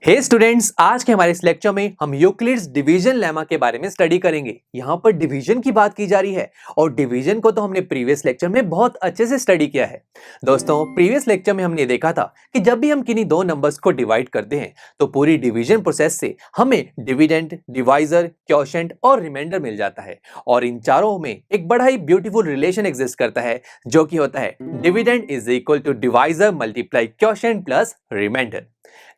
हे students, आज के हमारे इस लेक्चर में हम यूक्लिड्स डिवीजन लेमा के बारे में स्टडी करेंगे। यहाँ पर डिवीजन की बात की जा रही है और डिवीजन को तो हमने प्रीवियस लेक्चर में बहुत अच्छे से स्टडी किया है। दोस्तों, प्रीवियस लेक्चर में हमने देखा था कि जब भी हम किन्हीं दो नंबर्स को डिवाइड करते हैं तो पूरी डिवीजन प्रोसेस से हमें डिविडेंड, डिवाइजर, क्वोशिएंट और रिमाइंडर मिल जाता है और इन चारों में एक बड़ा ही ब्यूटीफुल रिलेशन एग्जिस्ट करता है जो कि होता है dividend is equal to divisor multiply quotient plus remainder.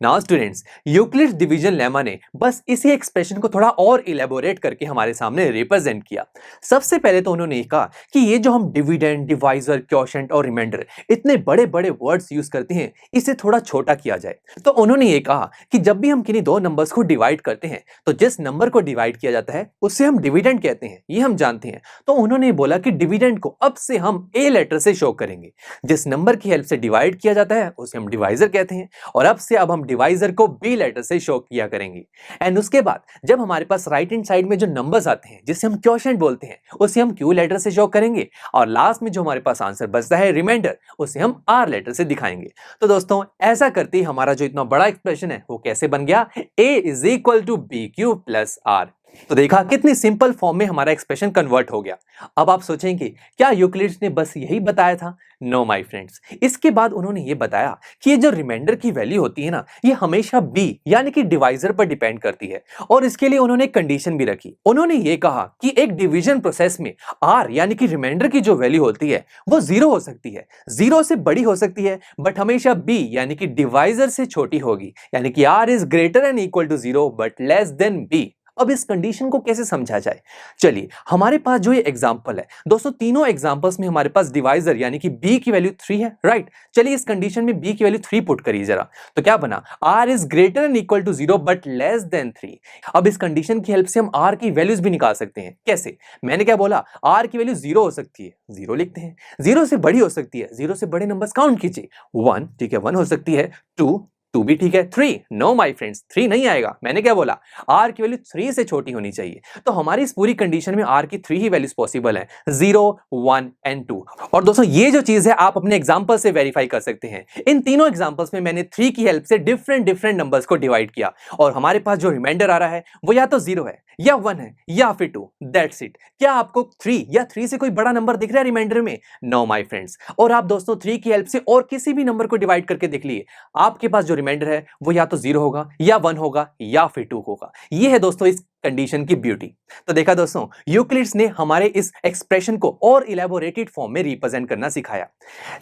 Now students, Euclid's division lemma ने बस इसी एक्सप्रेशन को थोड़ा और इलेबोरेट करके हमारे सामने रिप्रेजेंट किया। सबसे पहले तो उन्होंने कहा कि ये जो हम डिविडेंड, डिवाइजर, क्वोशिएंट और रिमाइंडर इतने बड़े बड़े वर्ड्स यूज करते हैं, इसे थोड़ा छोटा किया जाए। तो उन्होंने ये कहा कि जब भी हम किन्हीं दो नंबर्स को डिवाइड करते हैं तो जिस नंबर को डिवाइड किया जाता है उससे हम डिविडेंड कहते हैं, ये हम जानते हैं। तो उन्होंने बोला कि डिविडेंड को अब से हम ए लेटर से शो करेंगे। जिस नंबर की हेल्प से डिवाइड किया जाता है उसे हम डिवाइजर कहते हैं और अब से अब हम डिवाइजर को बी लेटर से शो किया करेंगे। एंड उसके बाद जब हमारे पास राइट हैंड साइड में जो नंबर्स आते हैं जिसे हम क्वोशिएंट बोलते हैं उसे हम क्यू लेटर से शो करेंगे और लास्ट में जो हमारे पास आंसर बचता है रिमाइंडर, उसे हम आर लेटर से दिखाएंगे। तो दोस्तों, ऐसा करते ही हमारा जो इतना बड़ा एक्सप्रेशन है वो कैसे बन गया, A is equal to B Q plus R. तो देखा कितनी सिंपल फॉर्म में हमारा एक्सप्रेशन कन्वर्ट हो गया। अब आप सोचेंगे क्या यूक्लिड्स ने बस यही बताया था? नो माय फ्रेंड्स, इसके बाद उन्होंने ये बताया कि ये जो रिमाइंडर की वैल्यू होती है ना, ये हमेशा बी यानी कि डिवाइजर पर डिपेंड करती है और इसके लिए उन्होंने कंडीशन भी रखी। उन्होंने ये कहा कि एक डिवीजन प्रोसेस में आर यानी कि रिमाइंडर की जो वैल्यू होती है वो जीरो हो सकती है, जीरो से बड़ी हो सकती है, बट हमेशा बी यानी कि डिवाइजर से छोटी होगी, यानी कि R is greater and equal to zero but less than B. अब इस कंडीशन को कैसे समझा जाए? चलिए, हमारे पास जो ये एग्जांपल है दोस्तों, तीनों एग्जांपल्स में हमारे पास डिवाइजर यानी कि b की वैल्यू 3 है, राइट। चलिए इस कंडीशन में b की वैल्यू 3 पुट करिए जरा, तो क्या बना, r is greater and equal to 0 but less than 3। अब इस कंडीशन की हेल्प से हम r की वैल्यूज भी निकाल सकते हैं। कैसे? मैंने क्या बोला, r की वैल्यू 0 हो सकती है, 0 लिखते हैं। 0 से बड़ी हो सकती है, 0 से बड़े नंबर्स काउंट कीजिए। 1, ठीक है, 1 हो सकती है। 2 भी ठीक है। 3, नो माय फ्रेंड्स, 3 नहीं आएगा। मैंने क्या बोला, r की वैल्यू 3 से छोटी होनी चाहिए। तो हमारी इस पूरी कंडीशन में r की 3 ही वैल्यूज पॉसिबल है, 0, 1 एंड 2। और दोस्तों, ये जो चीज है आप अपने एग्जांपल से वेरीफाई कर सकते हैं। इन तीनों एग्जांपल्स में मैंने 3 की हेल्प से डिफरेंट नंबर्स को डिवाइड किया और हमारे पास जो रिमाइंडर आ रहा है वो या तो 0 है या 1 है या फिर 2। That's it. क्या आपको 3 या 3 से कोई बड़ा नंबर दिख रहा है रिमाइंडर में? No my friends. और आप दोस्तों 3 की हेल्प से और किसी भी नंबर को डिवाइड करके देख लिए, आपके पास जो रिमाइंडर है वो या तो 0 होगा या 1 होगा या फिर 2 होगा। ये है दोस्तों इस कंडीशन की ब्यूटी। तो देखा दोस्तों, यूक्लिड्स ने हमारे इस एक्सप्रेशन को और इलेबोरेटेड फॉर्म में रिप्रेजेंट करना सिखाया।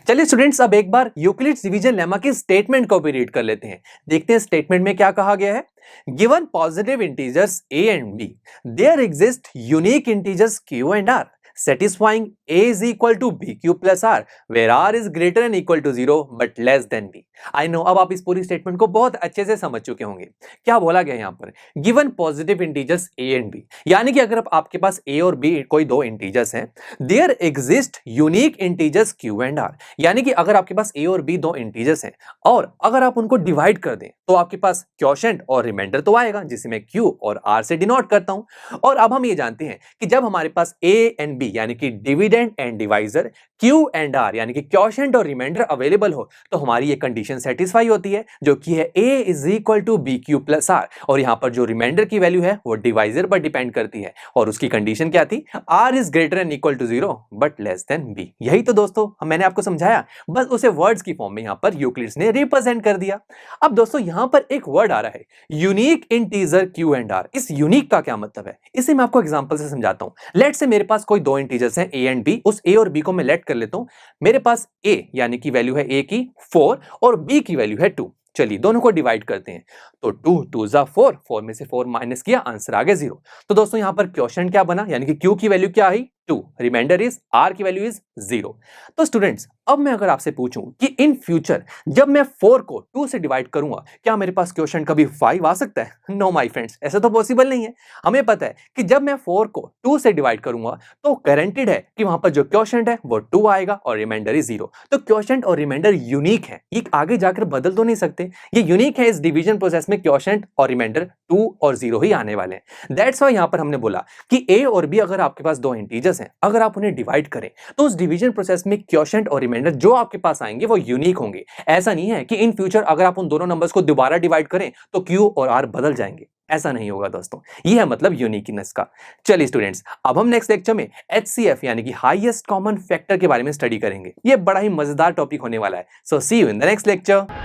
चलिए स्टूडेंट्स, अब एक बार यूक्लिड्स डिवीजन लेमा के स्टेटमेंट को भी रीड कर लेते हैं। देखते हैं स्टेटमेंट में क्या कहा गया है। Given positive integers a and b, there exist unique integers q and r satisfying a is equal to bq plus r where r is greater than equal to 0 but less than b। I know, अब आप इस पूरी statement को बहुत अच्छे से समझ चुके होंगे। क्या बोला गया यहाँ पर, given positive integers a and b, यानी कि अगर आपके पास a और b कोई दो इंटीजर्स हैं, there exist unique integers q and r, यानी कि अगर आपके पास a और b दो इंटीजर्स हैं और अगर आप उनको डिवाइड कर दें तो आपके पास क्वोशिएंट और रिमाइंडर तो आएगा जिसे मैं q और r से डिनोट करता हूं। और अब हम ये जानते हैं कि जब हमारे पास a एंड b यानी कि dividend and divisor, q and r यानी कि क्वोशिएंट और रिमाइंडर अवेलेबल हो तो हमारी ये कंडीशन सेटिस्फाई होती है जो कि है a is equal to B Q plus R. और यहाँ पर जो रिमाइंडर की वैल्यू है वो डिवाइजर पर डिपेंड करती है और उसकी कंडीशन क्या थी, r is greater and equal to 0 but less than b। यही तो दोस्तों मैंने आपको समझाया, बस उसे वर्ड्स की फॉर्म में यहाँ पर यूक्लिड्स ने रिप्रेजेंट कर दिया। अब दोस्तों यहाँ पर एक वर्ड आ रहा है, unique integer q and r। इस यूनिक का क्या मतलब है, इसे मैं आपको एग्जांपल से समझाता हूँ। लेट्स से मेरे पास कोई दो इंटीजर्स हैं a एंड b, उस a और b को मैं लेट कर लेता हूँ। मेरे पास a यानी कि वैल्यू है a की 4 और b की वैल्यू है 2। चलिए दोनों को डिवाइड करते हैं, तो 2 2 जा 4, 4 में से 4 माइनस किया, आंसर आ गया 0। तो दोस्तों यहाँ पर क्वोशिएंट क्या बना, यानी कि q की वैल्यू क्या आई, 2, रिमाइंडर इज r की वैल्यू इज 0। तो स्टूडेंट्स, अब मैं अगर आपसे पूछूं कि इन फ्यूचर जब मैं 4 को 2 से डिवाइड करूंगा क्या मेरे पास क्वोशिएंट कभी 5 आ सकता है? नो माय फ्रेंड्स, ऐसा तो पॉसिबल नहीं है। हमें पता है कि जब मैं 4 को 2 से डिवाइड करूंगा तो गारंटेड है कि वहां पर जो क्वोशिएंट है वो 2 आएगा और रिमाइंडर इज 0। तो क्वोशिएंट और रिमाइंडर यूनिक है, ये आगे जाकर बदल तो नहीं सकते, ये यूनिक है। इस डिवीजन प्रोसेस में क्वोशिएंट और रिमाइंडर 2 और 0 ही आने वाले हैं। दैट्स व्हाई यहां पर हमने बोला कि a और b अगर आपके पास दो इंटीजर्स नंबर्स हैं, अगर आप उन्हें डिवाइड करें तो उस डिवीजन प्रोसेस में क्वोशिएंट और रिमाइंडर जो आपके पास आएंगे वो यूनिक होंगे। ऐसा नहीं है कि इन फ्यूचर अगर आप उन दोनों नंबर्स को दोबारा डिवाइड करें तो क्यू और आर बदल जाएंगे, ऐसा नहीं होगा दोस्तों। यह है मतलब यूनिकनेस का। चलिए स्टूडेंट्स, अब हम नेक्स्ट लेक्चर में HCF यानी कि हाईएस्ट कॉमन फैक्टर के बारे में स्टडी करेंगे। यह बड़ा ही मजेदार टॉपिक होने वाला है। So see you in the next lecture.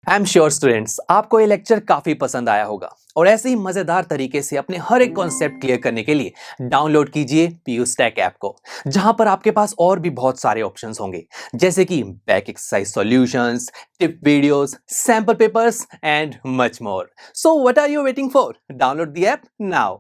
I am sure students, आपको ये लेक्चर काफी पसंद आया होगा और ऐसे ही मजेदार तरीके से अपने हर एक कॉन्सेप्ट क्लियर करने के लिए डाउनलोड कीजिए PUStack ऐप को, जहां पर आपके पास और भी बहुत सारे ऑप्शंस होंगे, जैसे कि back exercise solutions, tip videos, sample papers and much more. So what are you waiting for? Download the app now.